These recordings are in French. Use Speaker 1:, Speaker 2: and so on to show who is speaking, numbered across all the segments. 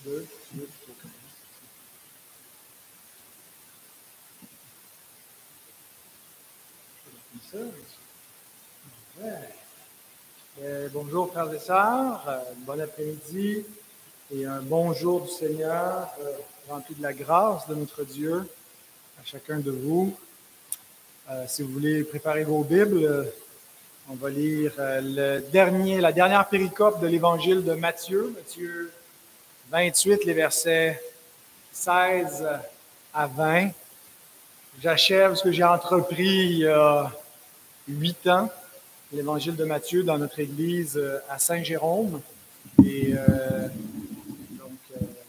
Speaker 1: 2, bonjour frères et sœurs, bon après-midi et un bon jour du Seigneur, rempli de la grâce de notre Dieu à chacun de vous. Si vous voulez préparer vos Bibles, on va lire la dernière péricope de l'Évangile de Matthieu, Matthieu 28, les versets 16 à 20. J'achève ce que j'ai entrepris il y a 8 ans, l'Évangile de Matthieu dans notre église à Saint-Jérôme. Et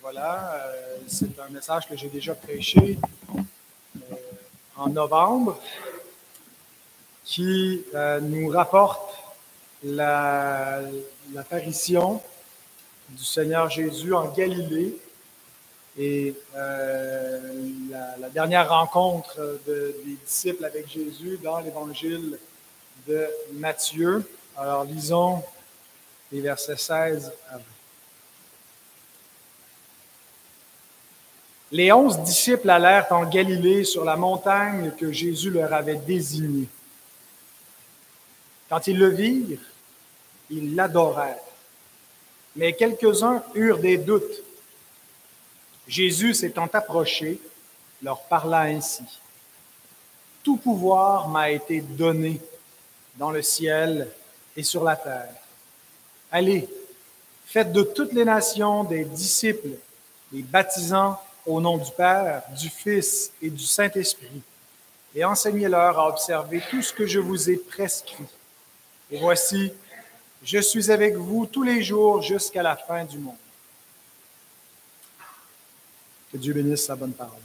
Speaker 1: voilà, c'est un message que j'ai déjà prêché en novembre qui nous rapporte l'apparition du Seigneur Jésus en Galilée et la dernière rencontre des disciples avec Jésus dans l'Évangile de Matthieu. Alors, lisons les versets 16 à 20. Les 11 disciples allèrent en Galilée sur la montagne que Jésus leur avait désignée. Quand ils le virent, ils l'adorèrent. Mais quelques-uns eurent des doutes. Jésus, s'étant approché, leur parla ainsi. « Tout pouvoir m'a été donné dans le ciel et sur la terre. Allez, faites de toutes les nations des disciples, les baptisant au nom du Père, du Fils et du Saint-Esprit, et enseignez-leur à observer tout ce que je vous ai prescrit. Et voici, je suis avec vous tous les jours jusqu'à la fin du monde. » Que Dieu bénisse sa bonne parole.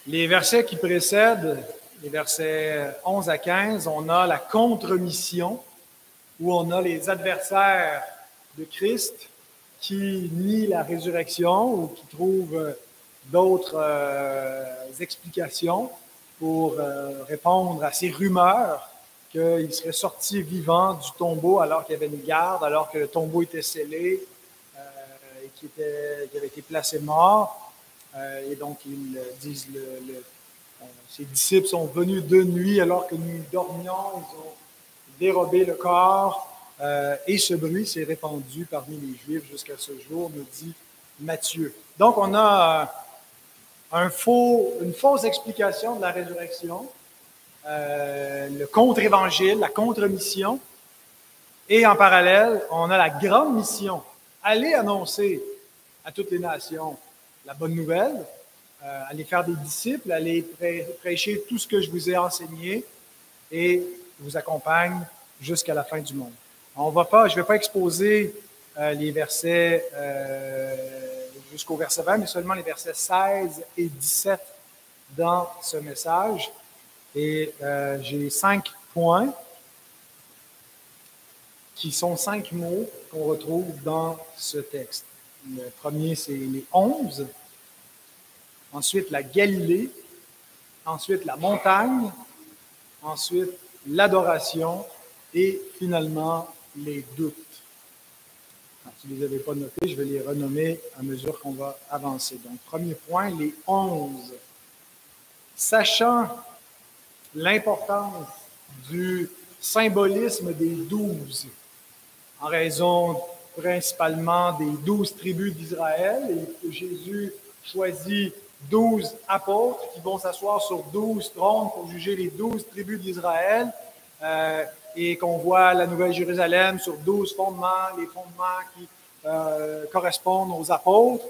Speaker 1: Les versets qui précèdent, les versets 11 à 15, on a la contre-mission, où on a les adversaires de Christ qui nient la résurrection ou qui trouvent d'autres explications pour répondre à ces rumeurs qu'il serait sorti vivant du tombeau alors qu'il y avait une garde, alors que le tombeau était scellé et qu'il avait été placé mort. Et donc, ils disent, ces disciples sont venus de nuit alors que nous dormions, ils ont dérobé le corps, et ce bruit s'est répandu parmi les Juifs jusqu'à ce jour, nous dit Matthieu. Donc, on a une fausse explication de la résurrection, le contre-évangile, la contre-mission, et en parallèle, on a la grande mission, aller annoncer à toutes les nations la bonne nouvelle, aller faire des disciples, aller prêcher tout ce que je vous ai enseigné et vous accompagne jusqu'à la fin du monde. Je ne vais pas exposer les versets jusqu'au verset 20, mais seulement les versets 16 et 17 dans ce message. Et j'ai 5 points qui sont 5 mots qu'on retrouve dans ce texte. Le premier, c'est les 11. Ensuite, la Galilée. Ensuite, la montagne. Ensuite, l'adoration. Et finalement, les doutes. Alors, si vous ne les avez pas notés, je vais les renommer à mesure qu'on va avancer. Donc, premier point, les 11. Sachant l'importance du symbolisme des 12, en raison principalement des 12 tribus d'Israël, et que Jésus choisit 12 apôtres qui vont s'asseoir sur 12 trônes pour juger les 12 tribus d'Israël, et qu'on voit la Nouvelle Jérusalem sur 12 fondements, les fondements qui correspondent aux apôtres.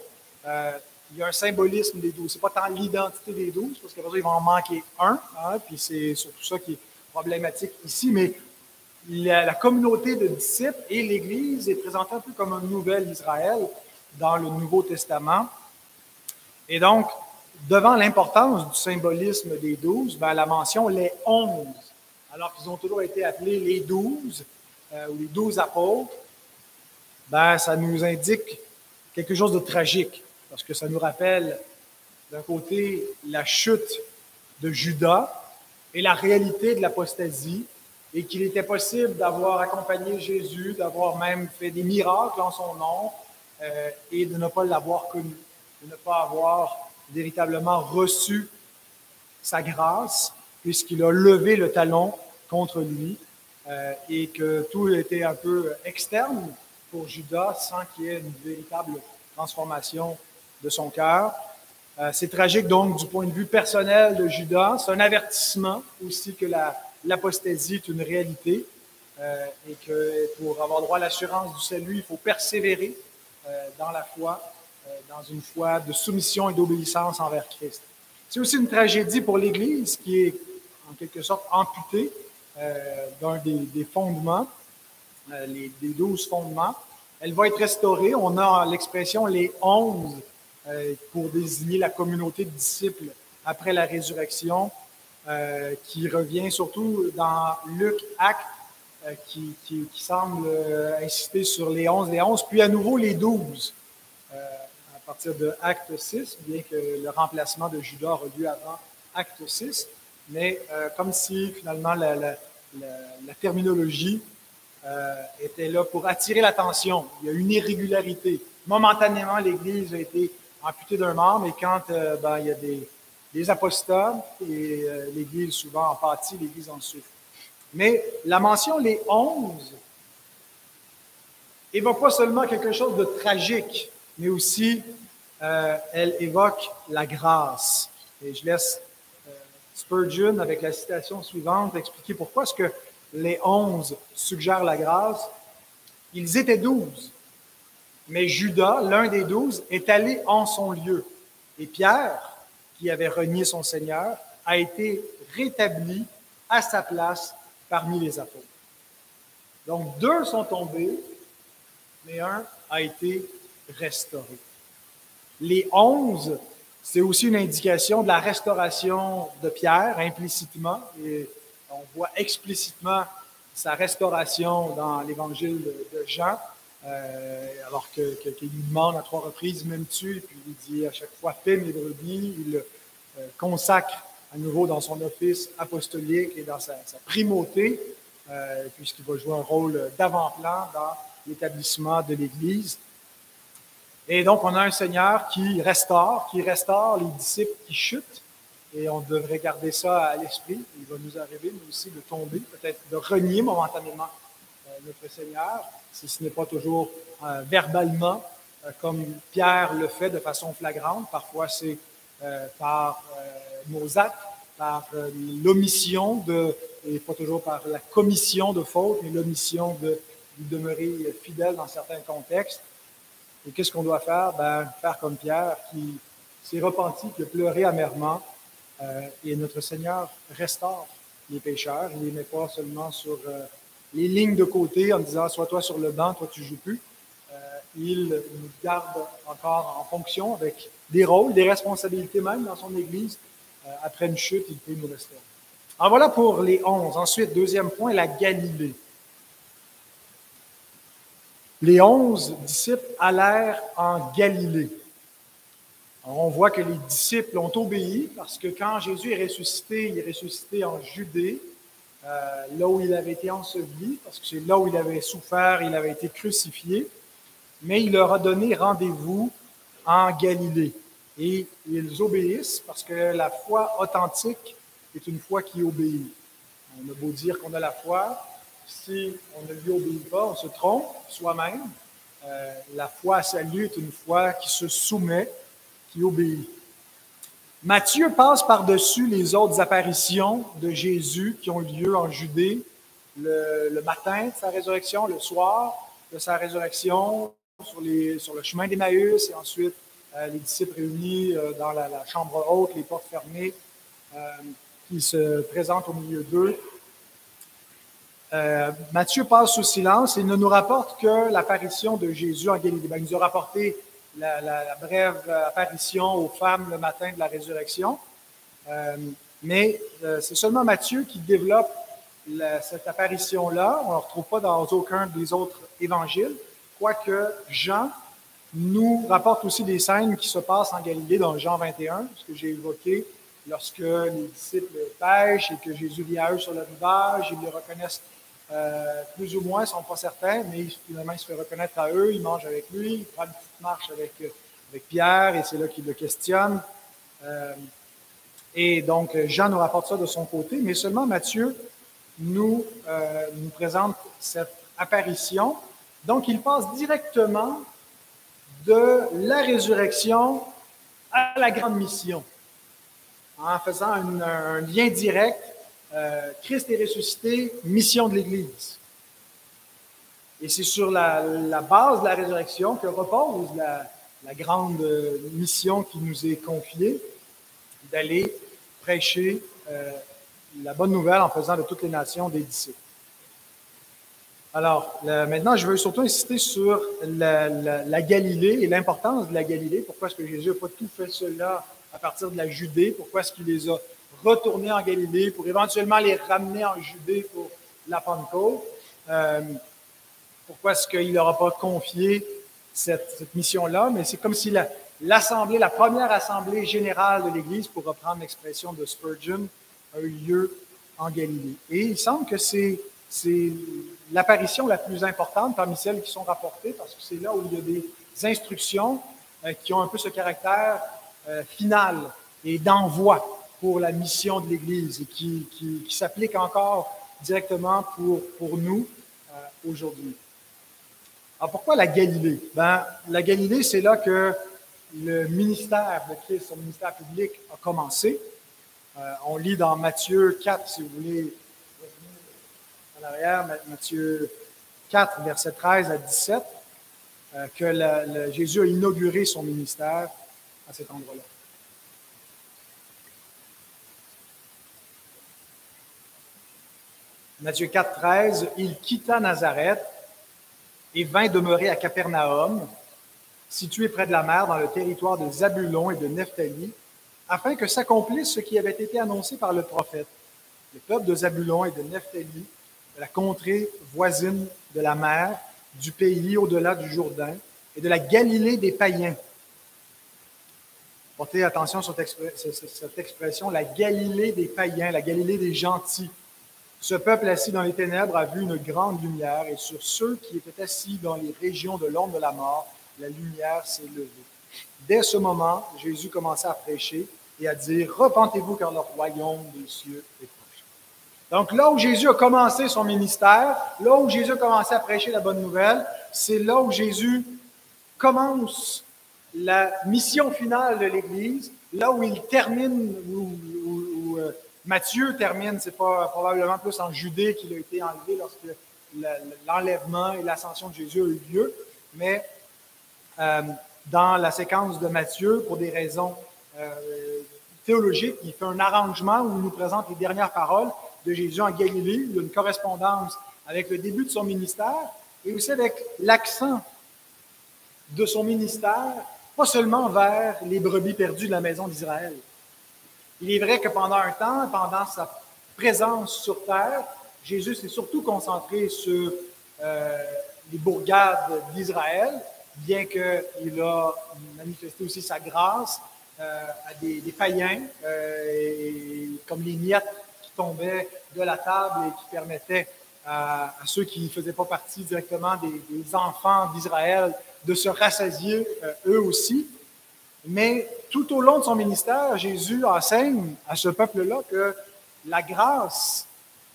Speaker 1: Il y a un symbolisme des 12. Ce n'est pas tant l'identité des 12, parce qu'après ça, il va en manquer un, puis c'est surtout ça qui est problématique ici, mais la communauté de disciples et l'Église est présentée un peu comme un nouvel Israël dans le Nouveau Testament. Et donc, devant l'importance du symbolisme des 12, la mention les 11, alors qu'ils ont toujours été appelés les 12 ou les 12 apôtres, ça nous indique quelque chose de tragique, parce que ça nous rappelle d'un côté la chute de Judas et la réalité de l'apostasie, et qu'il était possible d'avoir accompagné Jésus, d'avoir même fait des miracles en son nom, et de ne pas l'avoir connu, de ne pas avoir véritablement reçu sa grâce, puisqu'il a levé le talon contre lui, et que tout était un peu externe pour Judas sans qu'il y ait une véritable transformation de son cœur. C'est tragique donc du point de vue personnel de Judas. C'est un avertissement aussi que l'apostasie est une réalité, et que pour avoir droit à l'assurance du salut, il faut persévérer dans la foi, dans une foi de soumission et d'obéissance envers Christ. C'est aussi une tragédie pour l'Église qui est en quelque sorte amputée d'un des fondements, des 12 fondements. Elle va être restaurée. On a l'expression les 11 pour désigner la communauté de disciples après la résurrection, qui revient surtout dans Luc, Actes, qui semble insister sur les 11, puis à nouveau les 12. À partir de Acte 6, bien que le remplacement de Judas aura lieu avant Acte 6, mais comme si finalement la terminologie était là pour attirer l'attention. Il y a une irrégularité. Momentanément, l'Église a été amputée d'un membre, et quand il y a des apostats, et l'Église souvent en pâtit, l'Église en souffre. Mais la mention les 11 évoque pas seulement quelque chose de tragique, mais aussi elle évoque la grâce. Et je laisse Spurgeon, avec la citation suivante, expliquer pourquoi est-ce que les 11 suggèrent la grâce. Ils étaient 12, mais Judas, l'un des 12, est allé en son lieu. Et Pierre, qui avait renié son Seigneur, a été rétabli à sa place parmi les apôtres. Donc, 2 sont tombés, mais un a été restauré. Les 11, c'est aussi une indication de la restauration de Pierre, implicitement, et on voit explicitement sa restauration dans l'évangile de Jean, alors qu'il lui demande à 3 reprises, m'aimes-tu? Et puis il dit à chaque fois, paie mes brebis. Il le consacre à nouveau dans son office apostolique et dans sa primauté, puisqu'il va jouer un rôle d'avant-plan dans l'établissement de l'Église. Et donc, on a un Seigneur qui restaure les disciples qui chutent, et on devrait garder ça à l'esprit. Il va nous arriver, nous aussi, de tomber, peut-être de renier momentanément notre Seigneur, si ce n'est pas toujours verbalement, comme Pierre le fait de façon flagrante. Parfois, c'est par nos actes, par l'omission et pas toujours par la commission de fautes, mais l'omission de demeurer fidèle dans certains contextes. Et qu'est-ce qu'on doit faire? Faire comme Pierre, qui s'est repenti, qui a pleuré amèrement, et notre Seigneur restaure les pécheurs. Il ne les met pas seulement sur les lignes de côté en disant « Sois toi sur le banc, toi tu ne joues plus ». Il nous garde encore en fonction avec des rôles, des responsabilités même dans son Église. Après une chute, il peut nous restaurer. Alors voilà pour les 11. Ensuite, deuxième point, la Galilée. Les 11 disciples allèrent en Galilée. Alors, on voit que les disciples ont obéi parce que quand Jésus est ressuscité, il est ressuscité en Judée, là où il avait été enseveli, parce que c'est là où il avait souffert, il avait été crucifié, mais il leur a donné rendez-vous en Galilée. Et ils obéissent parce que la foi authentique est une foi qui obéit. On a beau dire qu'on a la foi, si on ne lui obéit pas, on se trompe soi-même. La foi à salut est une foi qui se soumet, qui obéit. Matthieu passe par-dessus les autres apparitions de Jésus qui ont lieu en Judée, le matin de sa résurrection, le soir de sa résurrection, sur le chemin d'Emmaüs, et ensuite les disciples réunis dans la chambre haute, les portes fermées, qui se présentent au milieu d'eux. Matthieu passe sous silence et ne nous rapporte que l'apparition de Jésus en Galilée. Il nous a rapporté la brève apparition aux femmes le matin de la résurrection, mais c'est seulement Matthieu qui développe cette apparition-là. On ne la retrouve pas dans aucun des autres évangiles, quoique Jean nous rapporte aussi des scènes qui se passent en Galilée dans Jean 21, ce que j'ai évoqué, lorsque les disciples pêchent et que Jésus vient à eux sur le rivage, ils le reconnaissent plus ou moins, ils ne sont pas certains, mais finalement, il se fait reconnaître à eux, il mange avec lui, il prend une petite marche avec Pierre, et c'est là qu'il le questionne. Et donc, Jean nous rapporte ça de son côté, mais seulement Matthieu nous présente cette apparition. Donc, il passe directement de la résurrection à la grande mission, en faisant un lien direct. Christ est ressuscité, mission de l'Église. Et c'est sur la base de la résurrection que repose la grande mission qui nous est confiée, d'aller prêcher la bonne nouvelle en faisant de toutes les nations des disciples. Alors, maintenant, je veux surtout insister sur la Galilée et l'importance de la Galilée. Pourquoi est-ce que Jésus n'a pas tout fait cela à partir de la Judée? Pourquoi est-ce qu'il les a retournés en Galilée pour éventuellement les ramener en Judée pour la Pentecôte? Pourquoi est-ce qu'il n'aura pas confié cette mission-là? Mais c'est comme si l'assemblée, la première assemblée générale de l'Église, pour reprendre l'expression de Spurgeon, a eu lieu en Galilée. Et il semble que c'est l'apparition la plus importante parmi celles qui sont rapportées, parce que c'est là où il y a des instructions qui ont un peu ce caractère final et d'envoi pour la mission de l'Église et qui s'applique encore directement pour nous aujourd'hui. Alors pourquoi la Galilée? La Galilée, c'est là que le ministère de Christ, son ministère public, a commencé. On lit dans Matthieu 4, si vous voulez revenir en arrière, Matthieu 4, versets 13 à 17, que Jésus a inauguré son ministère à cet endroit-là. Matthieu 4, 13, il quitta Nazareth et vint demeurer à Capernaum, situé près de la mer, dans le territoire de Zabulon et de Nephtali, afin que s'accomplisse ce qui avait été annoncé par le prophète. Le peuple de Zabulon et de Nephtali, de la contrée voisine de la mer, du pays au-delà du Jourdain, et de la Galilée des païens. Portez attention sur cette expression, la Galilée des païens, la Galilée des gentils. Ce peuple assis dans les ténèbres a vu une grande lumière, et sur ceux qui étaient assis dans les régions de l'ombre de la mort, la lumière s'est levée. Dès ce moment, Jésus commençait à prêcher et à dire « Repentez-vous car le royaume des cieux est proche. » Donc là où Jésus a commencé son ministère, là où Jésus a commencé à prêcher la bonne nouvelle, c'est là où Jésus commence la mission finale de l'Église, là où il termine, où Matthieu termine, c'est pas probablement plus en Judée qu'il a été enlevé lorsque l'enlèvement et l'ascension de Jésus a eu lieu, mais dans la séquence de Matthieu, pour des raisons théologiques, il fait un arrangement où il nous présente les dernières paroles de Jésus en Galilée. Il y a une correspondance avec le début de son ministère et aussi avec l'accent de son ministère, pas seulement vers les brebis perdues de la maison d'Israël. Il est vrai que pendant un temps, pendant sa présence sur terre, Jésus s'est surtout concentré sur les bourgades d'Israël, bien qu'il a manifesté aussi sa grâce à des païens, comme les miettes qui tombaient de la table et qui permettaient à ceux qui ne faisaient pas partie directement des enfants d'Israël de se rassasier eux aussi. Mais tout au long de son ministère, Jésus enseigne à ce peuple-là que la grâce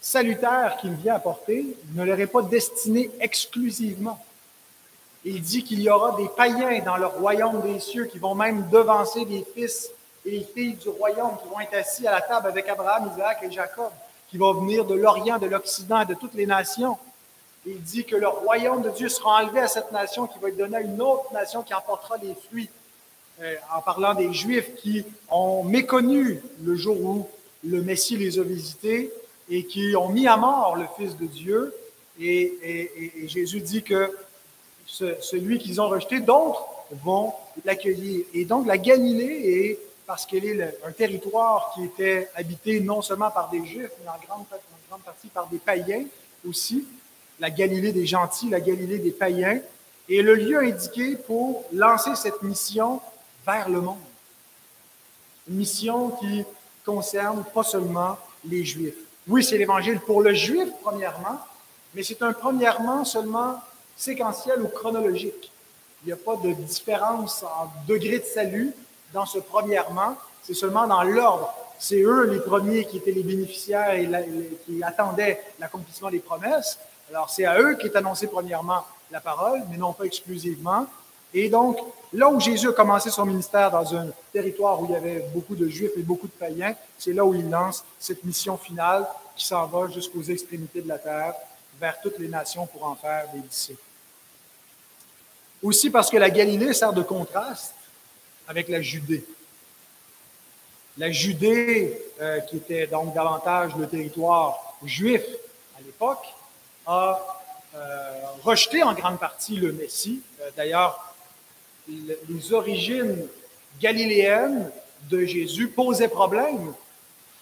Speaker 1: salutaire qu'il vient apporter ne leur est pas destinée exclusivement. Il dit qu'il y aura des païens dans le royaume des cieux qui vont même devancer les fils et les filles du royaume, qui vont être assis à la table avec Abraham, Isaac et Jacob, qui vont venir de l'Orient, de l'Occident et de toutes les nations. Il dit que le royaume de Dieu sera enlevé à cette nation qui va être donné à une autre nation qui emportera les fruits. En parlant des Juifs qui ont méconnu le jour où le Messie les a visités et qui ont mis à mort le Fils de Dieu. Et Jésus dit que celui qu'ils ont rejeté, d'autres vont l'accueillir. Et donc la Galilée, parce qu'elle est un territoire qui était habité non seulement par des Juifs, mais en grande partie par des païens aussi, la Galilée des gentils, la Galilée des païens, est le lieu indiqué pour lancer cette mission vers le monde. Une mission qui concerne pas seulement les Juifs. Oui, c'est l'Évangile pour le Juif, premièrement, mais c'est un premièrement seulement séquentiel ou chronologique. Il n'y a pas de différence en degré de salut dans ce premièrement, c'est seulement dans l'ordre. C'est eux les premiers qui étaient les bénéficiaires et qui attendaient l'accomplissement des promesses. Alors c'est à eux qu'est annoncée premièrement la parole, mais non pas exclusivement. Et donc, là où Jésus a commencé son ministère dans un territoire où il y avait beaucoup de Juifs et beaucoup de païens, c'est là où il lance cette mission finale qui s'en va jusqu'aux extrémités de la terre, vers toutes les nations pour en faire des disciples. Aussi parce que la Galilée sert de contraste avec la Judée. La Judée, qui était donc davantage le territoire juif à l'époque, a rejeté en grande partie le Messie. D'ailleurs, les origines galiléennes de Jésus posaient problème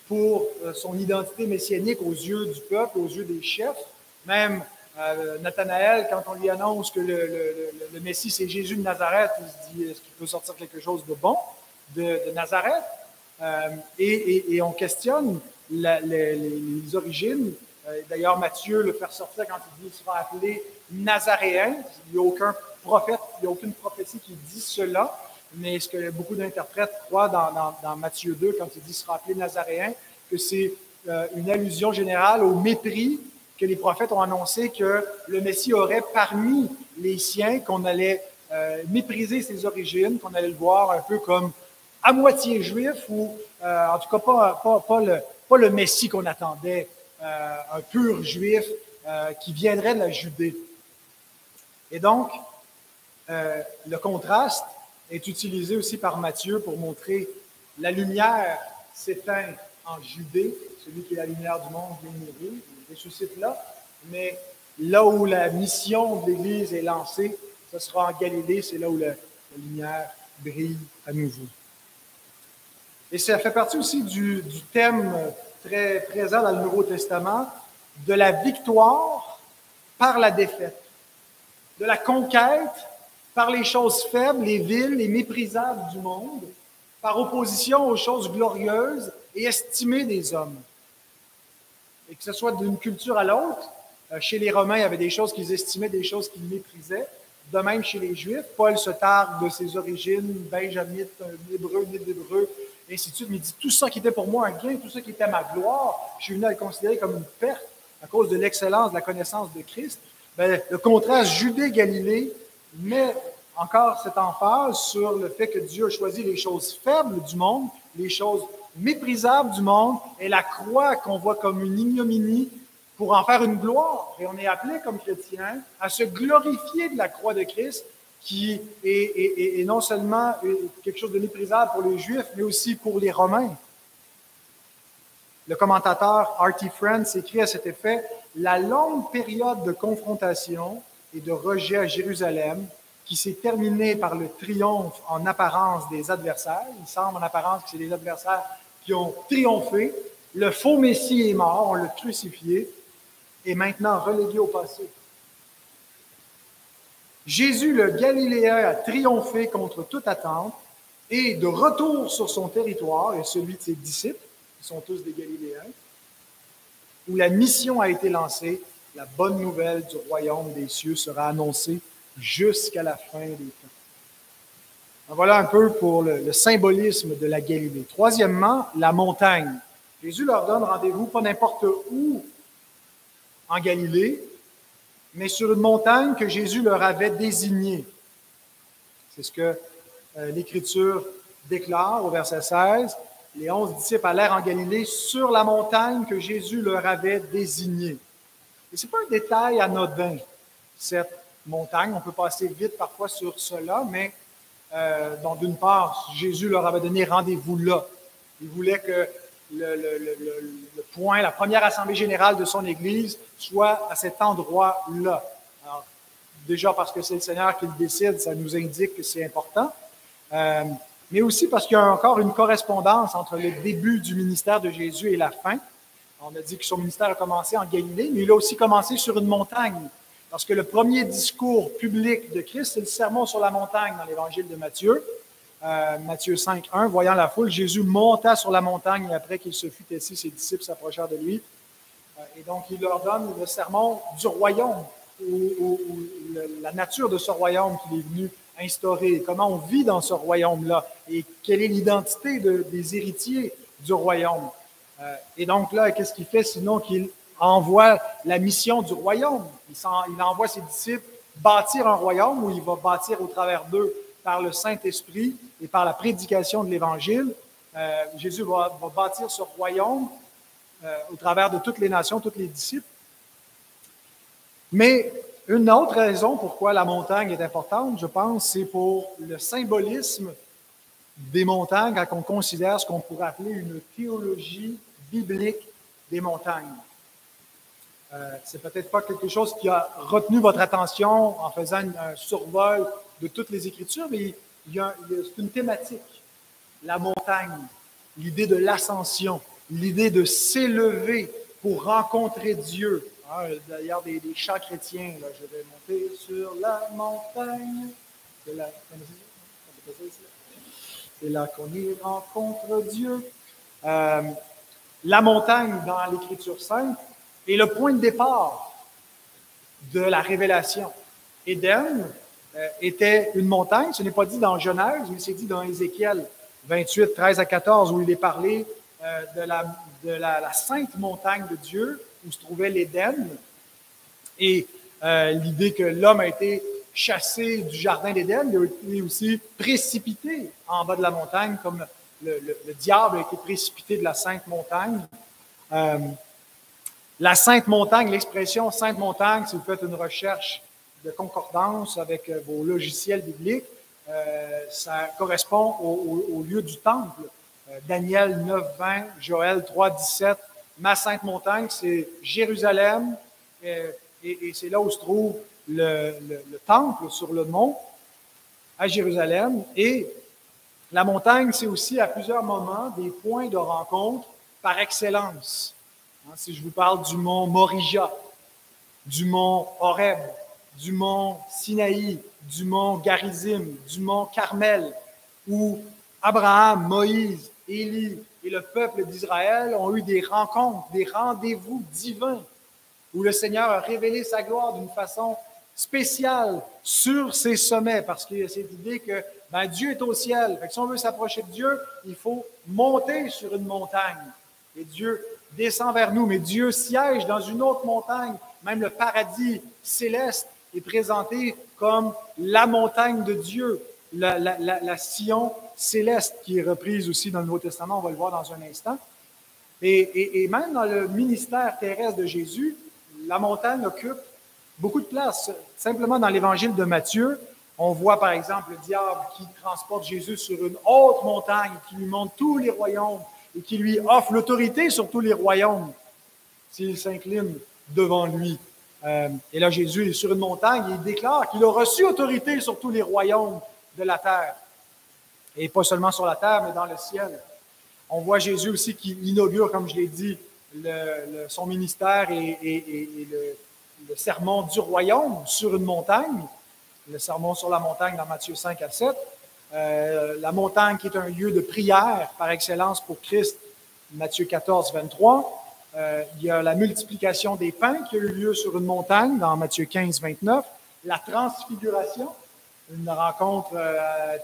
Speaker 1: pour son identité messianique aux yeux du peuple, aux yeux des chefs. Même Nathanaël, quand on lui annonce que le Messie, c'est Jésus de Nazareth, il se dit, est-ce qu'il peut sortir quelque chose de bon de Nazareth? Et on questionne les origines. D'ailleurs, Matthieu le fait ressortir quand il dit qu'il sera appelé Nazaréen. Il n'y a aucun prophète, il n'y a aucune prophétie qui dit cela, mais ce que beaucoup d'interprètes croient dans Matthieu 2, quand il dit qu'il sera appelé Nazaréen, que c'est une allusion générale au mépris que les prophètes ont annoncé que le Messie aurait parmi les siens, qu'on allait mépriser ses origines, qu'on allait le voir un peu comme à moitié juif, ou en tout cas pas le Messie qu'on attendait, un pur juif qui viendrait de la Judée. Et donc, le contraste est utilisé aussi par Matthieu pour montrer la lumière s'éteint en Judée, celui qui est la lumière du monde vient mourir, il ressuscite là, mais là où la mission de l'Église est lancée, ce sera en Galilée, c'est là où la lumière brille à nouveau. Et ça fait partie aussi du thème très présent dans le Nouveau Testament, de la victoire par la défaite, de la conquête par les choses faibles, les viles, les méprisables du monde, par opposition aux choses glorieuses et estimées des hommes. Et que ce soit d'une culture à l'autre, chez les Romains, il y avait des choses qu'ils estimaient, des choses qu'ils méprisaient. De même chez les Juifs, Paul se targue de ses origines, benjamite, un hébreu, né d'hébreu, et ainsi de suite. Mais il dit tout ça qui était pour moi un gain, tout ça qui était ma gloire, je suis venu à le considérer comme une perte à cause de l'excellence de la connaissance de Christ. Bien, le contraste Judée-Galilée met encore cette emphase sur le fait que Dieu a choisi les choses faibles du monde, les choses méprisables du monde, et la croix qu'on voit comme une ignominie pour en faire une gloire. Et on est appelé comme chrétiens à se glorifier de la croix de Christ, qui est non seulement quelque chose de méprisable pour les Juifs, mais aussi pour les Romains. Le commentateur R.T. France écrit à cet effet « La longue période de confrontation et de rejet à Jérusalem, qui s'est terminée par le triomphe en apparence des adversaires, il semble en apparence que c'est les adversaires qui ont triomphé, le faux Messie est mort, on l'a crucifié, est maintenant relégué au passé. Jésus le Galiléen a triomphé contre toute attente et de retour sur son territoire et celui de ses disciples, qui sont tous des Galiléens, où la mission a été lancée, la bonne nouvelle du royaume des cieux sera annoncée jusqu'à la fin des temps. Voilà un peu pour le symbolisme de la Galilée. Troisièmement, la montagne. Jésus leur donne rendez-vous pas n'importe où en Galilée, mais sur une montagne que Jésus leur avait désignée. C'est ce que l'Écriture déclare au verset 16. Les 11 disciples allèrent en Galilée sur la montagne que Jésus leur avait désignée. Et ce n'est pas un détail anodin, cette montagne. On peut passer vite parfois sur cela, mais donc d'une part, Jésus leur avait donné rendez-vous là. Il voulait que le point, la première assemblée générale de son Église soit à cet endroit-là. Alors, déjà parce que c'est le Seigneur qui le décide, ça nous indique que c'est important, mais aussi parce qu'il y a encore une correspondance entre le début du ministère de Jésus et la fin. On a dit que son ministère a commencé en Galilée, mais il a aussi commencé sur une montagne, parce que le premier discours public de Christ, c'est le sermon sur la montagne dans l'Évangile de Matthieu. Matthieu 5, 1, voyant la foule, Jésus monta sur la montagne et après qu'il se fut assis, ses disciples s'approchèrent de lui. Et donc, il leur donne le sermon du royaume, ou la nature de ce royaume qu'il est venu instaurer, comment on vit dans ce royaume-là, et quelle est l'identité des héritiers du royaume. Et donc là, qu'est-ce qu'il fait sinon qu'il envoie la mission du royaume? Il envoie ses disciples bâtir un royaume où il va bâtir au travers d'eux par le Saint-Esprit et par la prédication de l'Évangile. Jésus va bâtir ce royaume au travers de toutes les nations, tous les disciples. Mais une autre raison pourquoi la montagne est importante, je pense, c'est pour le symbolisme des montagnes quand on considère ce qu'on pourrait appeler une théologie biblique des montagnes. C'est peut-être pas quelque chose qui a retenu votre attention en faisant un survol de toutes les Écritures, mais c'est une thématique. La montagne, l'idée de l'ascension, l'idée de s'élever pour rencontrer Dieu. D'ailleurs, des chants chrétiens, là, je vais monter sur la montagne. C'est là qu'on y rencontre Dieu. La montagne dans l'Écriture sainte est le point de départ de la révélation. Éden était une montagne, ce n'est pas dit dans Genèse, mais c'est dit dans Ézéchiel 28, 13 à 14, où il est parlé de la sainte montagne de Dieu, où se trouvait l'Éden, et l'idée que l'homme a été chassé du jardin d'Éden, il a été aussi précipité en bas de la montagne, comme le diable a été précipité de la sainte montagne. La sainte montagne, l'expression sainte montagne, si vous faites une recherche de concordance avec vos logiciels bibliques, ça correspond au lieu du temple. Daniel 9, 20, Joël 3, 17. Ma sainte montagne, c'est Jérusalem, et c'est là où se trouve le temple sur le mont, à Jérusalem. Et la montagne, c'est aussi à plusieurs moments des points de rencontre par excellence. Si je vous parle du mont Morija, du mont Horeb, du mont Sinaï, du mont Garizim, du mont Carmel, où Abraham, Moïse, Élie et le peuple d'Israël ont eu des rencontres, des rendez-vous divins, où le Seigneur a révélé sa gloire d'une façon spéciale sur ces sommets, parce qu'il y a cette idée que Dieu est au ciel. Fait que si on veut s'approcher de Dieu, il faut monter sur une montagne. Et Dieu descend vers nous, mais Dieu siège dans une autre montagne. Même le paradis céleste est présenté comme la montagne de Dieu, la Sion céleste, qui est reprise aussi dans le Nouveau Testament, on va le voir dans un instant. Et même dans le ministère terrestre de Jésus, la montagne occupe beaucoup de place. Simplement dans l'Évangile de Matthieu, on voit par exemple le diable qui transporte Jésus sur une haute montagne, qui lui montre tous les royaumes et qui lui offre l'autorité sur tous les royaumes s'il s'incline devant lui. Et là, Jésus est sur une montagne et il déclare qu'il a reçu autorité sur tous les royaumes de la terre. Et pas seulement sur la terre, mais dans le ciel. On voit Jésus aussi qui inaugure, comme je l'ai dit, son ministère et le sermon du royaume sur une montagne, le sermon sur la montagne dans Matthieu 5 à 7. La montagne qui est un lieu de prière par excellence pour Christ, Matthieu 14, 23. Il y a la multiplication des pains qui a eu lieu sur une montagne dans Matthieu 15, 29. La transfiguration, une rencontre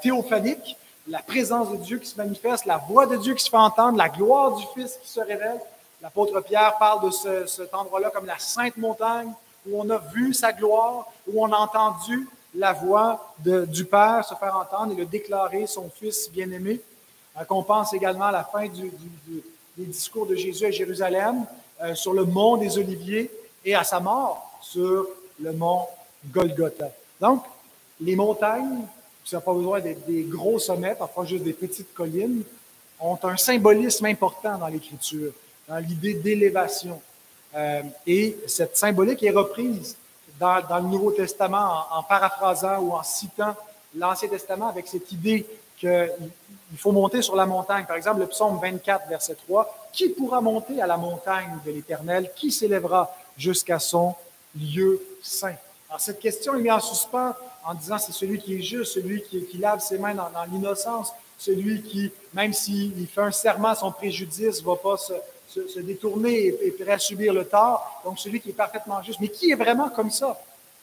Speaker 1: théophanique, la présence de Dieu qui se manifeste, la voix de Dieu qui se fait entendre, la gloire du Fils qui se révèle. L'apôtre Pierre parle de cet endroit-là comme la sainte montagne où on a vu sa gloire, où on a entendu la voix du Père se faire entendre et le déclarer son Fils bien-aimé. Qu'on pense également à la fin des discours de Jésus à Jérusalem, sur le mont des Oliviers et à sa mort sur le mont Golgotha. Donc, les montagnes, ça n'a pas besoin d'être des gros sommets, parfois juste des petites collines, ont un symbolisme important dans l'Écriture, dans l'idée d'élévation. Et cette symbolique est reprise dans le Nouveau Testament en paraphrasant ou en citant l'Ancien Testament avec cette idée qu'il faut monter sur la montagne. Par exemple, le psaume 24, verset 3, « Qui pourra monter à la montagne de l'Éternel? Qui s'élèvera jusqu'à son lieu saint? » Alors, cette question est mise en suspens en disant c'est celui qui est juste, celui qui lave ses mains dans l'innocence, celui qui, même s'il fait un serment à son préjudice, ne va pas se détourner et prêt à subir le tort. Donc, celui qui est parfaitement juste. Mais qui est vraiment comme ça?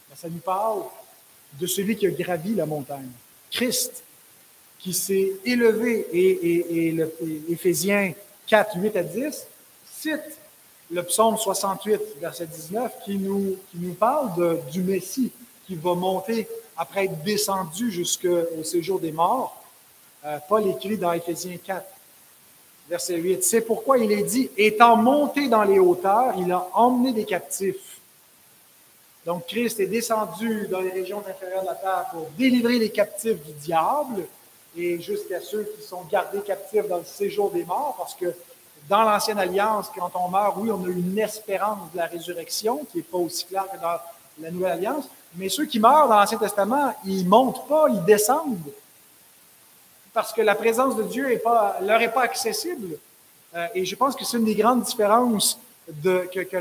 Speaker 1: Ben, ça nous parle de celui qui a gravi la montagne. Christ, qui s'est élevé, et Éphésiens 4, 8 à 10 cite le psaume 68, verset 19, qui nous parle du Messie qui va monter après être descendu jusqu'au séjour des morts. Paul écrit dans Éphésiens 4, verset 8, « C'est pourquoi il est dit, étant monté dans les hauteurs, il a emmené des captifs. » Donc, Christ est descendu dans les régions inférieures de la terre pour délivrer les captifs du diable et jusqu'à ceux qui sont gardés captifs dans le séjour des morts, parce que dans l'Ancienne Alliance, quand on meurt, oui, on a une espérance de la résurrection qui n'est pas aussi claire que dans la Nouvelle Alliance, mais ceux qui meurent dans l'Ancien Testament, ils ne montent pas, ils descendent, parce que la présence de Dieu leur est pas accessible. Et je pense que c'est une des grandes différences que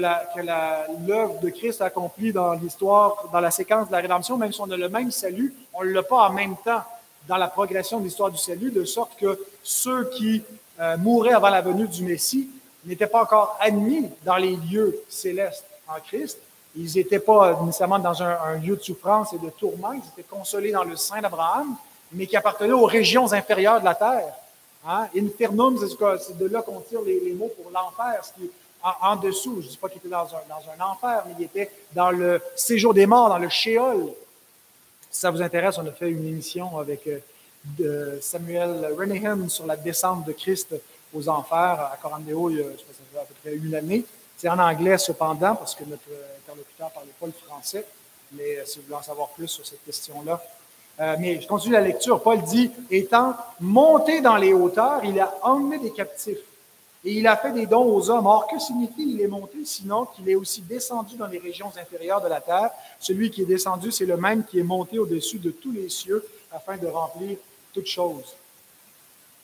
Speaker 1: l'œuvre de Christ a accomplie dans l'histoire, dans la séquence de la rédemption, même si on a le même salut, on ne l'a pas en même temps dans la progression de l'histoire du salut, de sorte que ceux qui mouraient avant la venue du Messie n'étaient pas encore admis dans les lieux célestes en Christ. Ils n'étaient pas nécessairement dans un lieu de souffrance et de tourment, ils étaient consolés dans le sein d'Abraham, mais qui appartenaient aux régions inférieures de la terre. Hein? Infernum, c'est de là qu'on tire les mots pour l'enfer, ce qui est en dessous. Je ne dis pas qu'il était dans un enfer, mais il était dans le séjour des morts, dans le Sheol. Si ça vous intéresse, on a fait une émission avec Samuel Renihan sur la descente de Christ aux enfers à Corandeo, il y a, je pense, ça fait à peu près une année. C'est en anglais cependant, parce que notre interlocuteur ne parlait pas le français, mais si vous voulez en savoir plus sur cette question-là. Mais je continue la lecture. Paul dit, étant monté dans les hauteurs, il a emmené des captifs et il a fait des dons aux hommes. Or, que signifie il est monté, sinon qu'il est aussi descendu dans les régions inférieures de la terre? Celui qui est descendu, c'est le même qui est monté au-dessus de tous les cieux afin de remplir toutes choses.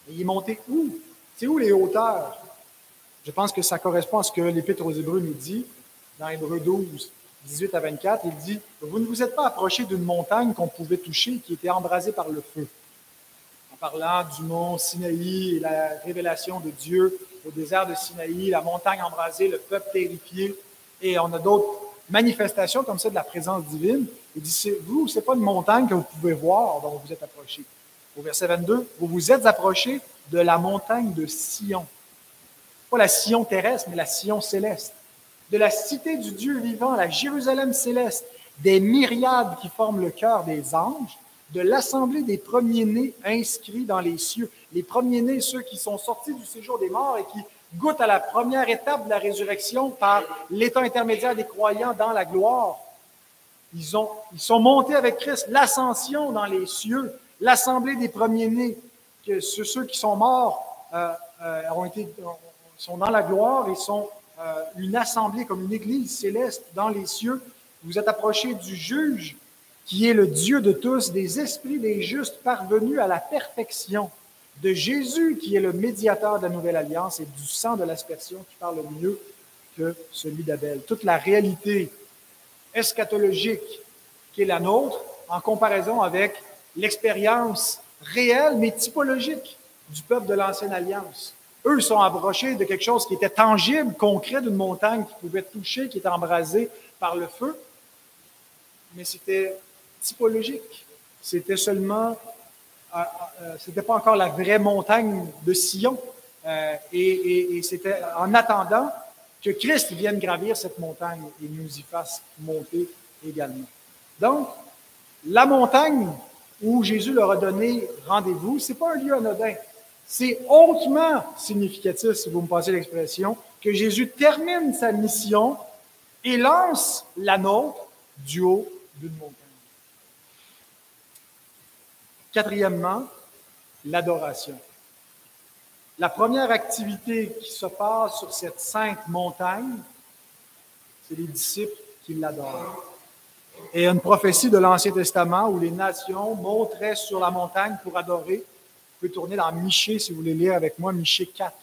Speaker 1: Et il est monté où? C'est où les hauteurs? Je pense que ça correspond à ce que l'Épître aux Hébreux nous dit dans Hébreux 12, 18 à 24. Il dit, « Vous ne vous êtes pas approchés d'une montagne qu'on pouvait toucher, qui était embrasée par le feu. » En parlant du mont Sinaï et la révélation de Dieu au désert de Sinaï, la montagne embrasée, le peuple terrifié, et on a d'autres manifestations comme ça de la présence divine. Il dit, vous, ce n'est pas une montagne que vous pouvez voir dont vous vous êtes approchés. Au verset 22, vous vous êtes approchés de la montagne de Sion. Pas la Sion terrestre, mais la Sion céleste. De la cité du Dieu vivant, la Jérusalem céleste, des myriades qui forment le cœur des anges, de l'assemblée des premiers-nés inscrits dans les cieux. Les premiers-nés, ceux qui sont sortis du séjour des morts et qui goûtent à la première étape de la résurrection par l'état intermédiaire des croyants dans la gloire. Ils sont montés avec Christ, l'ascension dans les cieux, l'assemblée des premiers-nés, que ceux qui sont morts sont dans la gloire et sont une assemblée comme une église céleste dans les cieux. Vous êtes approchés du juge qui est le Dieu de tous, des esprits des justes parvenus à la perfection, de Jésus qui est le médiateur de la nouvelle alliance et du sang de l'aspersion qui parle mieux que celui d'Abel. Toute la réalité eschatologique qui est la nôtre en comparaison avec l'expérience réelle mais typologique du peuple de l'Ancienne Alliance. Eux sont approchés de quelque chose qui était tangible, concret, d'une montagne qu'ils pouvaient toucher, qui était embrasée par le feu, mais c'était typologique. C'était seulement, c'était pas encore la vraie montagne de Sion, et c'était en attendant que Christ vienne gravir cette montagne et nous y fasse monter également. Donc, la montagne où Jésus leur a donné rendez-vous, c'est pas un lieu anodin. C'est hautement significatif, si vous me passez l'expression, que Jésus termine sa mission et lance la nôtre du haut d'une montagne. Quatrièmement, l'adoration. La première activité qui se passe sur cette sainte montagne, c'est les disciples qui l'adorent. Et une prophétie de l'Ancien Testament où les nations monteraient sur la montagne pour adorer. Vous pouvez tourner dans Michée, si vous voulez lire avec moi, Michée 4.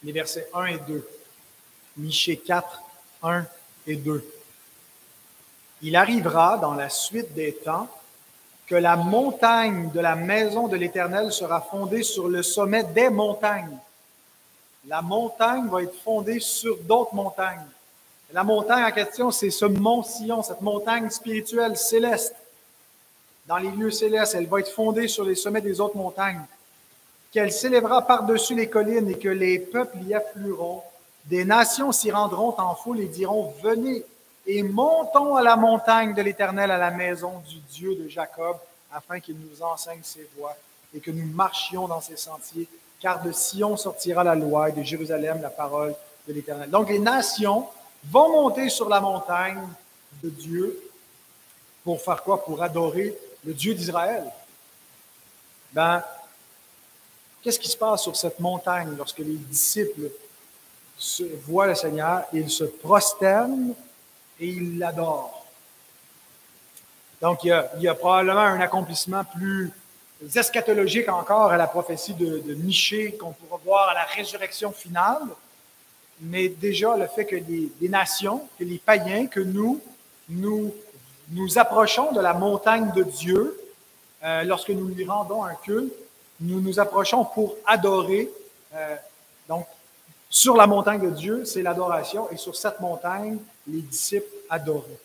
Speaker 1: Les versets 1 et 2. Michée 4, 1 et 2. Il arrivera dans la suite des temps que la montagne de la maison de l'Éternel sera fondée sur le sommet des montagnes. La montagne va être fondée sur d'autres montagnes. La montagne en question, c'est ce mont Sion, cette montagne spirituelle céleste. Dans les lieux célestes, elle va être fondée sur les sommets des autres montagnes, qu'elle s'élèvera par-dessus les collines et que les peuples y afflueront. Des nations s'y rendront en foule et diront, venez et montons à la montagne de l'Éternel, à la maison du Dieu de Jacob, afin qu'il nous enseigne ses voies et que nous marchions dans ses sentiers, car de Sion sortira la loi et de Jérusalem la parole de l'Éternel. Donc les nations vont monter sur la montagne de Dieu pour faire quoi? Pour adorer le Dieu d'Israël. Qu'est-ce qui se passe sur cette montagne lorsque les disciples voient le Seigneur? Ils se prosternent et ils l'adorent. Donc, il y a probablement un accomplissement plus eschatologique encore à la prophétie de Michée qu'on pourra voir à la résurrection finale. Mais déjà, le fait que les nations, que les païens, que nous approchons de la montagne de Dieu, lorsque nous lui rendons un culte, nous nous approchons pour adorer. Donc, sur la montagne de Dieu, c'est l'adoration, et sur cette montagne, les disciples adoraient.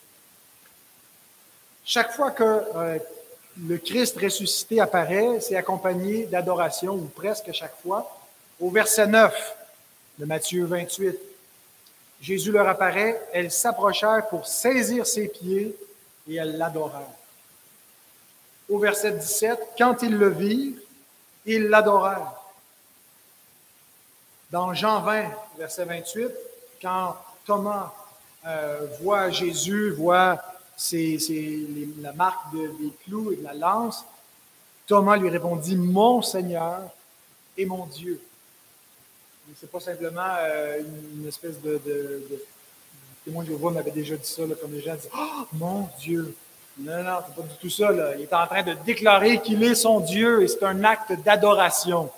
Speaker 1: Chaque fois que le Christ ressuscité apparaît, c'est accompagné d'adoration, ou presque chaque fois. Au verset 9 de Matthieu 28, Jésus leur apparaît, elles s'approchèrent pour saisir ses pieds et elles l'adorèrent. Au verset 17, quand ils le virent, ils l'adorèrent. Dans Jean 20, verset 28, quand Thomas voit Jésus, voit la marque des clous et de la lance, Thomas lui répondit, « Mon Seigneur et mon Dieu ». Ce n'est pas simplement une espèce de témoin de Jéhovah m'avait déjà dit ça, là, comme les gens disent, « Oh, mon Dieu ». Non, non, c'est pas du tout ça. Là. Il est en train de déclarer qu'il est son Dieu et c'est un acte d'adoration.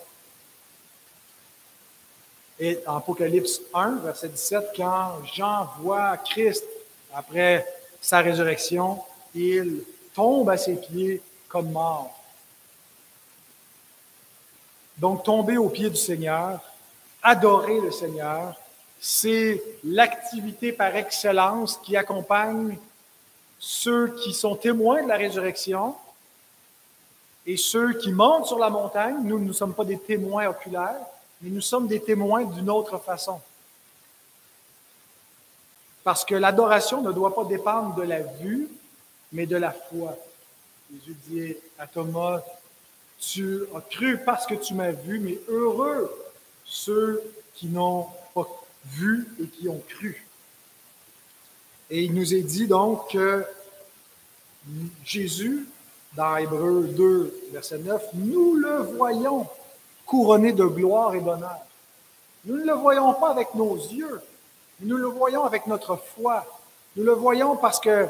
Speaker 1: Et en Apocalypse 1, verset 17, quand Jean voit Christ après sa résurrection, il tombe à ses pieds comme mort. Donc, tomber aux pieds du Seigneur, adorer le Seigneur, c'est l'activité par excellence qui accompagne ceux qui sont témoins de la résurrection et ceux qui montent sur la montagne. Nous ne sommes pas des témoins oculaires, mais nous sommes des témoins d'une autre façon. Parce que l'adoration ne doit pas dépendre de la vue, mais de la foi. Jésus dit à Thomas, « Tu as cru parce que tu m'as vu, mais heureux ceux qui n'ont pas vu et qui ont cru. » Et il nous est dit donc que Jésus, dans Hébreux 2, verset 9, nous le voyons couronné de gloire et d'honneur. Nous ne le voyons pas avec nos yeux, mais nous le voyons avec notre foi. Nous le voyons parce que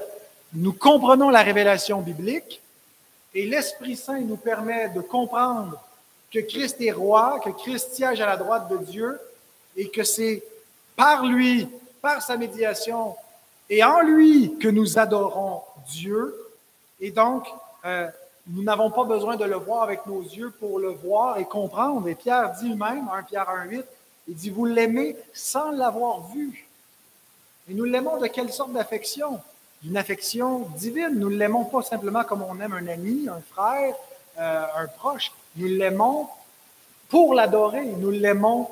Speaker 1: nous comprenons la révélation biblique et l'Esprit Saint nous permet de comprendre que Christ est roi, que Christ siège à la droite de Dieu et que c'est par lui, par sa médiation et en lui que nous adorons Dieu. Et donc, nous n'avons pas besoin de le voir avec nos yeux pour le voir et comprendre. Et Pierre dit lui-même, 1 Pierre 1,8, il dit, vous l'aimez sans l'avoir vu. Et nous l'aimons de quelle sorte d'affection? D'une affection divine. Nous ne l'aimons pas simplement comme on aime un ami, un frère, un proche. Nous l'aimons pour l'adorer. Nous l'aimons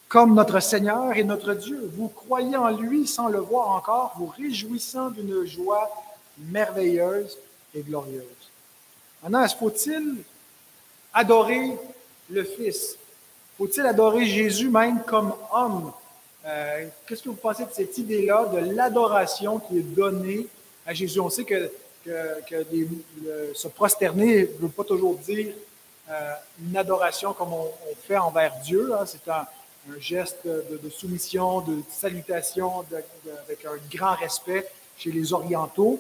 Speaker 1: comme notre Seigneur et notre Dieu. Vous croyez en lui sans le voir encore, vous réjouissant d'une joie merveilleuse et glorieuse. Maintenant, faut-il adorer le Fils? Faut-il adorer Jésus même comme homme? Qu'est-ce que vous pensez de cette idée-là, de l'adoration qui est donnée à Jésus? On sait que se prosterner ne veut pas toujours dire une adoration comme on fait envers Dieu. Hein. C'est un geste de soumission, de salutation, avec un grand respect chez les orientaux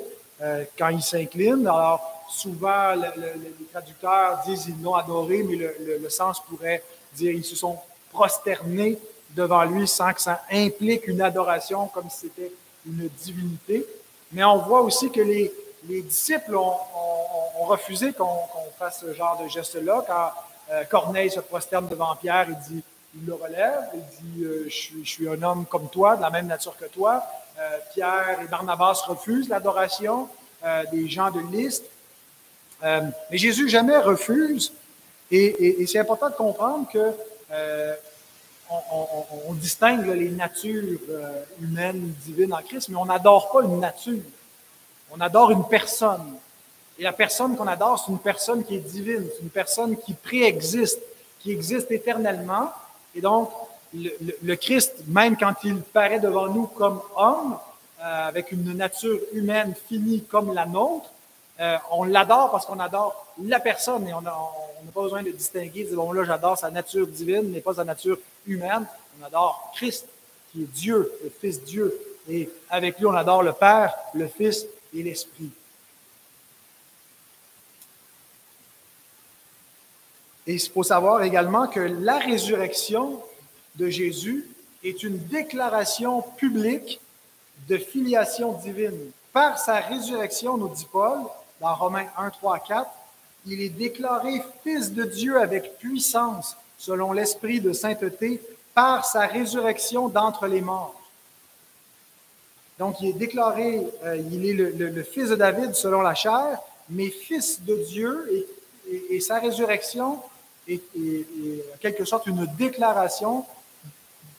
Speaker 1: quand ils s'inclinent. Alors, souvent, les traducteurs disent ils l'ont adoré, mais le sens pourrait dire ils se sont prosternés devant lui sans que ça implique une adoration comme si c'était une divinité. Mais on voit aussi que les disciples ont ont refusé qu'on fasse ce genre de geste-là. Quand Corneille se prosterne devant Pierre, il le relève, il dit je suis un homme comme toi, de la même nature que toi. Pierre et Barnabas refusent l'adoration des gens de Lystre. Mais Jésus jamais refuse. Et c'est important de comprendre que on distingue les natures humaines, divines en Christ, mais on n'adore pas une nature. On adore une personne. Et la personne qu'on adore, c'est une personne qui est divine, c'est une personne qui préexiste, qui existe éternellement. Et donc, le Christ, même quand il paraît devant nous comme homme, avec une nature humaine finie comme la nôtre, on l'adore parce qu'on adore la personne et on n'a pas besoin de distinguer, de dire, bon, là, j'adore sa nature divine, mais pas sa nature humaine. On adore Christ, qui est Dieu, le Fils Dieu. Et avec lui, on adore le Père, le Fils et l'Esprit. Et il faut savoir également que la résurrection de Jésus est une déclaration publique de filiation divine. Par sa résurrection, nous dit Paul, dans Romains 1, 3, 4, il est déclaré Fils de Dieu avec puissance, selon l'Esprit de sainteté, par sa résurrection d'entre les morts. Donc, il est déclaré, il est le Fils de David selon la chair, mais Fils de Dieu, et sa résurrection est en quelque sorte une déclaration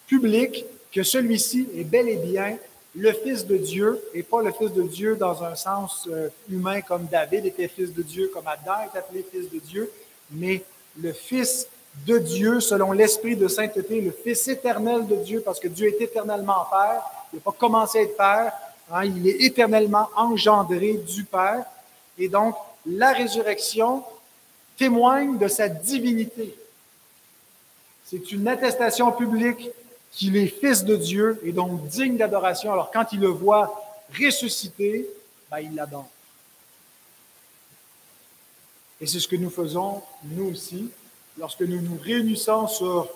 Speaker 1: publique que celui-ci est bel et bien le Fils de Dieu, et pas le Fils de Dieu dans un sens humain comme David était Fils de Dieu, comme Adam est appelé Fils de Dieu, mais le Fils de Dieu selon l'Esprit de sainteté, le Fils éternel de Dieu, parce que Dieu est éternellement Père, il n'a pas commencé à être Père, hein, il est éternellement engendré du Père, et donc la résurrection témoigne de sa divinité. C'est une attestation publique qu'il est Fils de Dieu et donc digne d'adoration. Alors quand il le voit ressuscité, ben, il l'adore. Et c'est ce que nous faisons, nous aussi, lorsque nous nous réunissons sur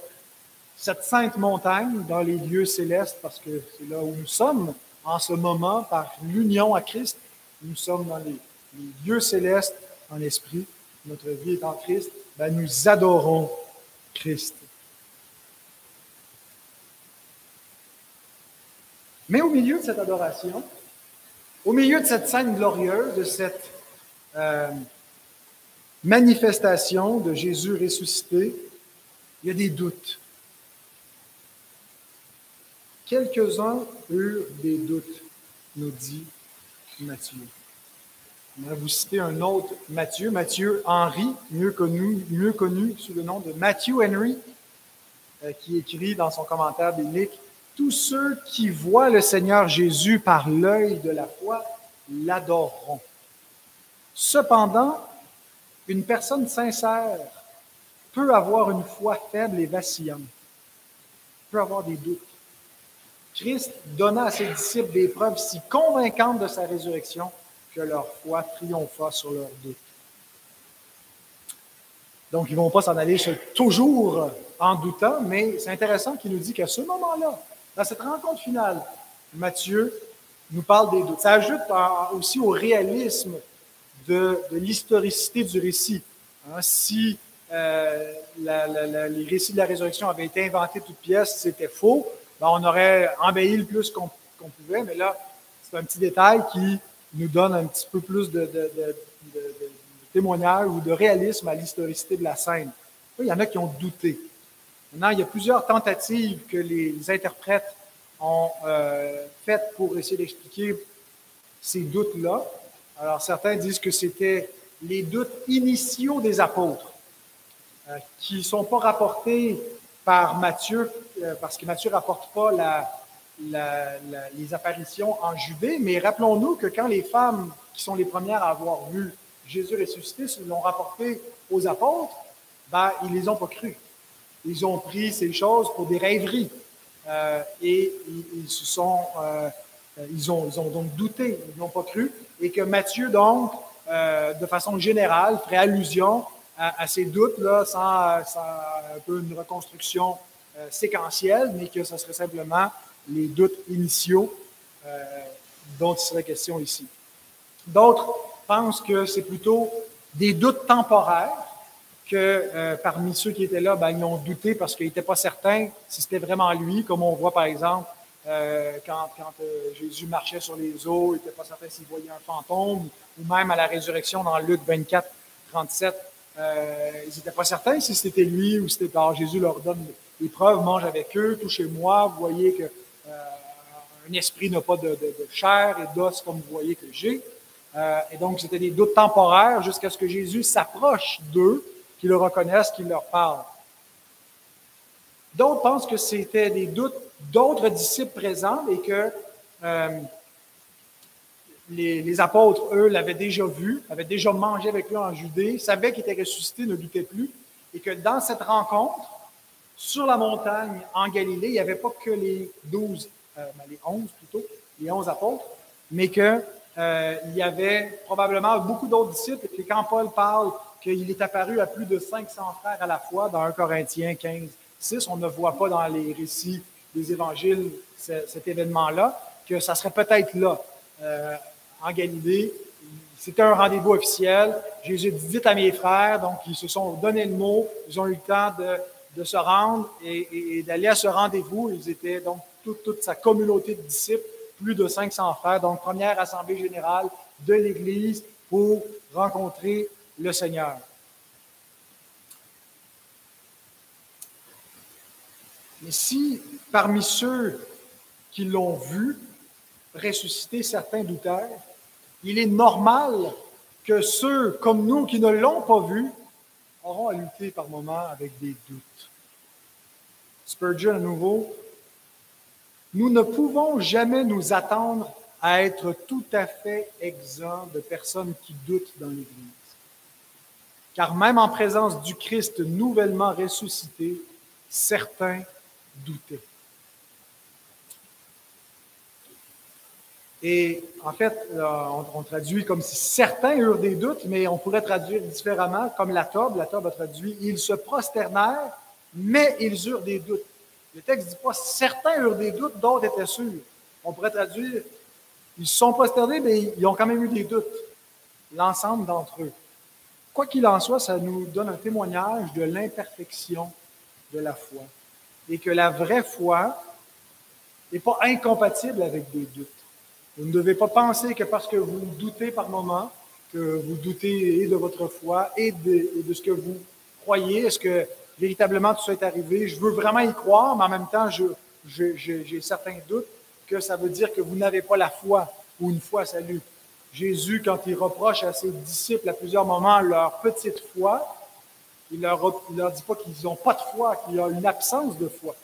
Speaker 1: cette sainte montagne dans les lieux célestes, parce que c'est là où nous sommes en ce moment, par l'union à Christ, nous sommes dans les lieux célestes en esprit, notre vie est en Christ, ben nous adorons Christ. Mais au milieu de cette adoration, au milieu de cette scène glorieuse, de cette manifestation de Jésus ressuscité, il y a des doutes. Quelques-uns eurent des doutes, nous dit Matthieu. On va vous citer un autre Matthieu, Matthieu Henry, mieux connu sous le nom de Matthew Henry, qui écrit dans son commentaire biblique « Tous ceux qui voient le Seigneur Jésus par l'œil de la foi l'adoreront. Cependant, une personne sincère peut avoir une foi faible et vacillante, peut avoir des doutes. Christ donna à ses disciples des preuves si convaincantes de sa résurrection que leur foi triompha sur leurs doutes. » Donc, ils ne vont pas s'en aller toujours en doutant, mais c'est intéressant qu'il nous dit qu'à ce moment-là, dans cette rencontre finale, Matthieu nous parle des doutes. Ça ajoute aussi au réalisme de l'historicité du récit. Hein, si les récits de la résurrection avaient été inventés toutes pièces, c'était faux, ben on aurait embelli le plus qu'on pouvait, mais là, c'est un petit détail qui nous donne un petit peu plus de témoignage ou de réalisme à l'historicité de la scène. Il y en a qui ont douté. Maintenant, il y a plusieurs tentatives que les interprètes ont faites pour essayer d'expliquer ces doutes-là. Alors, certains disent que c'était les doutes initiaux des apôtres, qui ne sont pas rapportés par Matthieu, parce que Matthieu ne rapporte pas les apparitions en Judée, mais rappelons-nous que quand les femmes qui sont les premières à avoir vu Jésus ressuscité l'ont rapporté aux apôtres, ben, ils ne les ont pas crus. Ils ont pris ces choses pour des rêveries et ils ont donc douté, ils n'ont pas cru, et que Matthieu, donc, de façon générale, ferait allusion à ces doutes-là sans un peu une reconstruction séquentielle, mais que ce serait simplement les doutes initiaux dont il serait question ici. D'autres pensent que c'est plutôt des doutes temporaires que parmi ceux qui étaient là, ils ont douté parce qu'ils n'étaient pas certains si c'était vraiment lui, comme on voit par exemple quand Jésus marchait sur les eaux, ils n'étaient pas certains s'ils voyaient un fantôme, ou même à la résurrection dans Luc 24, 37, ils n'étaient pas certains si c'était lui ou si c'était... Alors Jésus leur donne les preuves, mange avec eux, touchez-moi, vous voyez que un esprit n'a pas de chair et d'os comme vous voyez que j'ai. Et donc, c'était des doutes temporaires jusqu'à ce que Jésus s'approche d'eux, qu'ils le reconnaissent, qu'il leur parle. D'autres pensent que c'était des doutes d'autres disciples présents et que les apôtres, eux, l'avaient déjà vu, avaient déjà mangé avec lui en Judée, savaient qu'il était ressuscité, ne doutaient plus, et que dans cette rencontre, sur la montagne en Galilée, il n'y avait pas que les 12, les 11 plutôt, les 11 apôtres, mais qu'il y avait probablement beaucoup d'autres disciples, et que quand Paul parle qu'il est apparu à plus de 500 frères à la fois dans 1 Corinthiens 15, 6, on ne voit pas dans les récits des évangiles cet événement-là, que ça serait peut-être là, en Galilée. C'était un rendez-vous officiel. Jésus dit, dites à mes frères, donc ils se sont donné le mot, ils ont eu le temps de se rendre et d'aller à ce rendez-vous. Ils étaient donc toute sa communauté de disciples, plus de 500 frères, donc première assemblée générale de l'Église pour rencontrer le Seigneur. Mais si parmi ceux qui l'ont vu ressusciter, certains doutèrent, il est normal que ceux comme nous qui ne l'ont pas vu auront à lutter par moments avec des doutes. Spurgeon à nouveau, nous ne pouvons jamais nous attendre à être tout à fait exempts de personnes qui doutent dans l'Église. Car même en présence du Christ nouvellement ressuscité, certains doutaient. Et en fait, on traduit comme si certains eurent des doutes, mais on pourrait traduire différemment, comme la Tobe a traduit « Ils se prosternèrent, mais ils eurent des doutes ». Le texte ne dit pas « certains eurent des doutes, d'autres étaient sûrs ». On pourrait traduire « Ils se sont prosternés, mais ils ont quand même eu des doutes ». L'ensemble d'entre eux. Quoi qu'il en soit, ça nous donne un témoignage de l'imperfection de la foi. Et que la vraie foi n'est pas incompatible avec des doutes. Vous ne devez pas penser que parce que vous doutez par moment, que vous doutez et de votre foi et de ce que vous croyez, est-ce que véritablement tout ça est arrivé? Je veux vraiment y croire, mais en même temps, j'ai certains doutes que ça veut dire que vous n'avez pas la foi ou une foi salue. Jésus, quand il reproche à ses disciples à plusieurs moments leur petite foi, il leur dit pas qu'ils n'ont pas de foi, qu'il y a une absence de foi.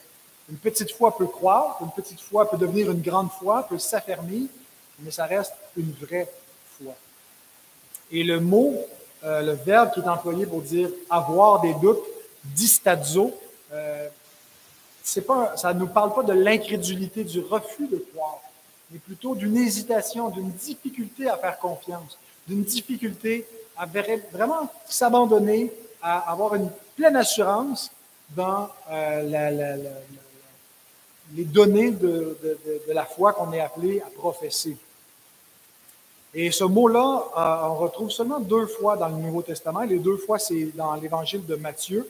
Speaker 1: Une petite foi peut croire, une petite foi peut devenir une grande foi, peut s'affermir, mais ça reste une vraie foi. Et le mot, le verbe qui est employé pour dire avoir des doutes, distadzo, ça ne nous parle pas de l'incrédulité, du refus de croire, mais plutôt d'une hésitation, d'une difficulté à faire confiance, d'une difficulté à vraiment s'abandonner, à avoir une pleine assurance dans les données de la foi qu'on est appelé à professer. Et ce mot-là, on retrouve seulement 2 fois dans le Nouveau Testament. Les 2 fois, c'est dans l'Évangile de Matthieu.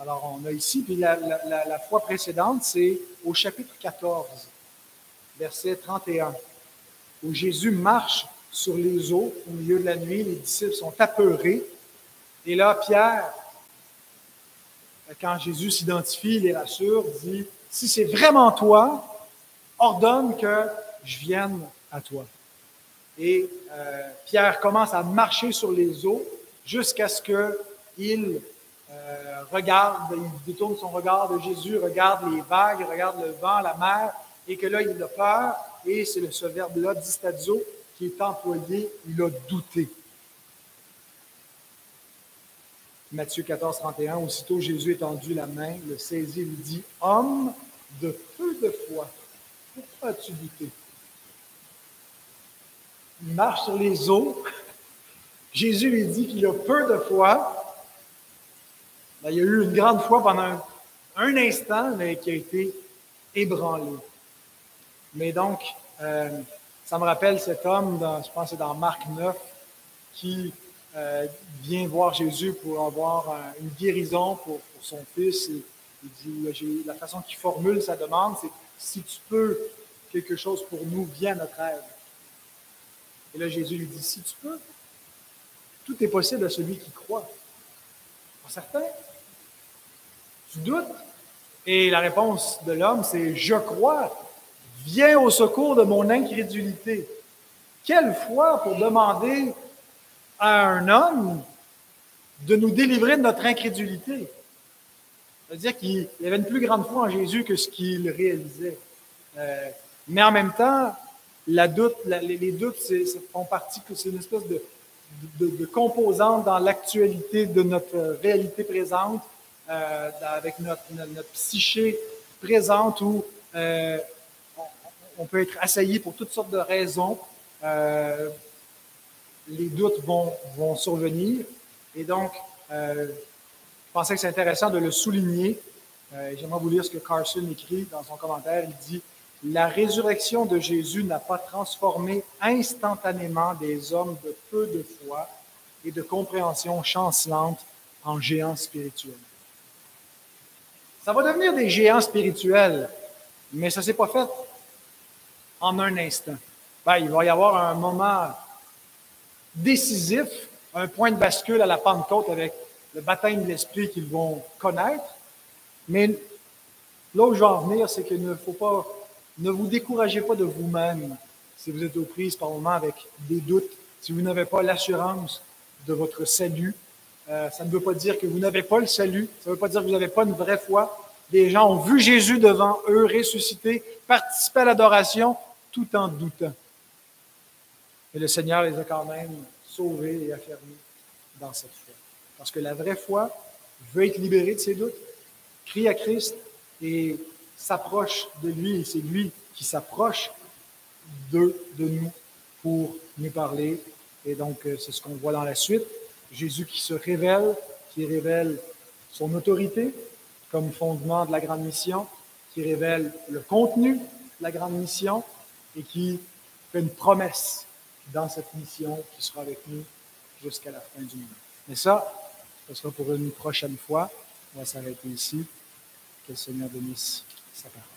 Speaker 1: Alors, on a ici, puis la fois précédente, c'est au chapitre 14, verset 31, où Jésus marche sur les eaux au milieu de la nuit. Les disciples sont apeurés. Et là, Pierre, quand Jésus s'identifie, il les rassure, dit « Si c'est vraiment toi, ordonne que je vienne à toi. » Et Pierre commence à marcher sur les eaux jusqu'à ce qu'il regarde, il détourne son regard de Jésus, regarde les vagues, regarde le vent, la mer, et que là, il a peur, et c'est ce verbe-là, distadzo, qui est employé, il a douté. Matthieu 14, 31, aussitôt Jésus étendu la main, le saisit et lui dit « Homme de peu de foi, pourquoi as-tu douté? » Il marche sur les eaux. Jésus lui dit qu'il a peu de foi. Ben, il y a eu une grande foi pendant un instant, mais qui a été ébranlé. Mais donc, ça me rappelle cet homme, je pense que c'est dans Marc 9, qui vient voir Jésus pour avoir une guérison pour son fils. Et il dit, la façon qu'il formule sa demande, c'est « Si tu peux quelque chose pour nous, viens à notre aide. » Et là, Jésus lui dit « Si tu peux, tout est possible à celui qui croit. » Pas certain? Tu doutes? Et la réponse de l'homme, c'est « Je crois. Viens au secours de mon incrédulité. » Quelle foi pour demander à un homme de nous délivrer de notre incrédulité. C'est-à-dire qu'il y avait une plus grande foi en Jésus que ce qu'il réalisait. Mais en même temps, les doutes font partie, c'est une espèce de composante dans l'actualité de notre réalité présente, avec notre psyché présente où on peut être assailli pour toutes sortes de raisons. Les doutes vont survenir. Et donc, je pensais que c'est intéressant de le souligner. J'aimerais vous lire ce que Carson écrit dans son commentaire. Il dit « La résurrection de Jésus n'a pas transformé instantanément des hommes de peu de foi et de compréhension chancelante en géants spirituels. » Ça va devenir des géants spirituels, mais ça ne s'est pas fait en un instant. Il va y avoir un moment décisif, un point de bascule à la Pentecôte avec le baptême de l'Esprit qu'ils vont connaître. Mais là où je veux en venir, c'est qu'il ne faut pas, ne vous découragez pas de vous-même si vous êtes aux prises par moments avec des doutes, si vous n'avez pas l'assurance de votre salut. Ça ne veut pas dire que vous n'avez pas le salut, ça ne veut pas dire que vous n'avez pas une vraie foi. Des gens ont vu Jésus devant eux ressuscité, participer à l'adoration tout en doutant. Et le Seigneur les a quand même sauvés et affermis dans cette foi. Parce que la vraie foi veut être libérée de ses doutes, crie à Christ et s'approche de lui. Et c'est lui qui s'approche de nous pour nous parler. Et donc, c'est ce qu'on voit dans la suite. Jésus qui se révèle, qui révèle son autorité comme fondement de la grande mission, qui révèle le contenu de la grande mission et qui fait une promesse dans cette mission qui sera avec nous jusqu'à la fin du monde. Mais ça, ce sera pour une prochaine fois. On va s'arrêter ici. Que le Seigneur bénisse sa parole.